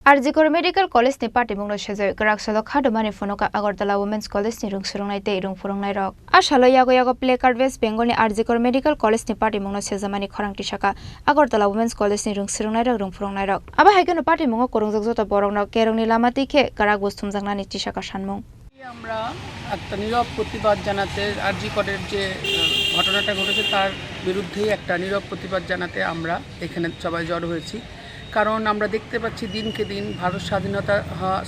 आरजिकर medical college नि party मुंगनो सेजय गराकसलो खादमानि फनका Agartala women's college नि रुं सुरुंनायते रुं फुरुंनाय रक आशालो यागो यागो प्ले कार्ड वेस्ट बेंगल नि आरजिकर मेडिकल कॉलेज नि पार्टी मुंगनो सेजामानि खरांति शाखा अगरतला वुमेन्स कॉलेज नि रुं सुरुंनाय रक रुं फुरुंनाय रक आबा हायगोनो पार्टी मुंगो करंजक जतो बरंगनो केरंनि लामातिखे गराक बुस्तुमजांनानि तिशाका सानमुं আমরা একটা নীরব প্রতিবাদ জানাতে আরজিকরের যে ঘটনাটা ঘটেছে তার বিরুদ্ধেই একটা নীরব প্রতিবাদ জানাতে আমরা এখানে সবাই জড়ো হয়েছি কারণ আমরা দেখতে পাচ্ছি দিনকে দিন ভারত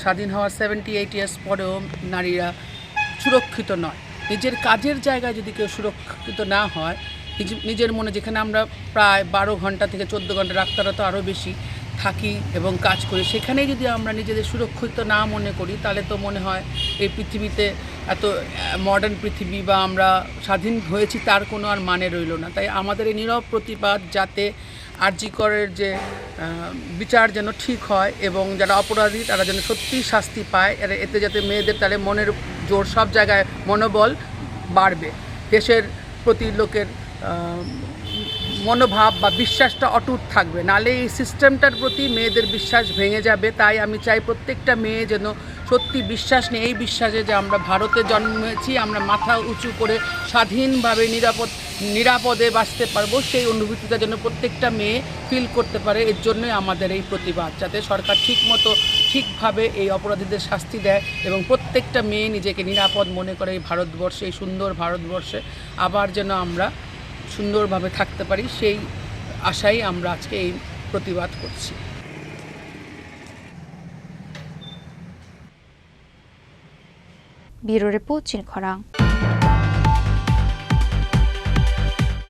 স্বাধীন হওয়ার 78 ইয়ার্স পরেও নারীরা সুরক্ষিত নয়। নিজের কাজের জায়গায় যদি কেউ সুরক্ষিত না হয়, নিজের মনে যেখানে আমরা প্রায় 12 ঘন্টা থেকে 14 ঘন্টা ডাক্তাররা তো আরও বেশি থাকি এবং কাজ করি, সেখানেই যদি আমরা নিজেদের সুরক্ষিত না মনে করি তাহলে তো মনে হয় এই পৃথিবীতে এত মডার্ন পৃথিবী বা আমরা স্বাধীন হয়েছি তার কোনো আর মানে রইল না। তাই আমাদের এই নীরব প্রতিবাদ যাতে আরজিকরের যে বিচার যেন ঠিক হয় এবং যারা অপরাধী তারা যেন সত্যিই শাস্তি পায়, এতে যাতে মেয়েদের তাহলে মনের জোর সব জায়গায় মনোবল বাড়বে, দেশের প্রতি লোকের মনোভাব বা বিশ্বাসটা অটুট থাকবে, নাহলে এই সিস্টেমটার প্রতি মেয়েদের বিশ্বাস ভেঙে যাবে। তাই আমি চাই প্রত্যেকটা মেয়ে যেন সত্যি বিশ্বাস নিয়ে এই বিশ্বাসে যে আমরা ভারতে জন্মেছি, আমরা মাথা উঁচু করে স্বাধীনভাবে নিরাপদে বাঁচতে পারবো, সেই অনুভূতিটা যেন প্রত্যেকটা মেয়ে ফিল করতে পারে। এর জন্যই আমাদের এই প্রতিবাদ, যাতে সরকার ঠিকভাবে এই অপরাধীদের শাস্তি দেয় এবং প্রত্যেকটা মেয়ে নিজেকে নিরাপদ মনে করে এই ভারতবর্ষে, এই সুন্দর ভারতবর্ষে আবার যেন আমরা সুন্দরভাবে থাকতে পারি, সেই আশাই আমরা আজকে এই প্রতিবাদ করছি। Bureau report চিনখরাং।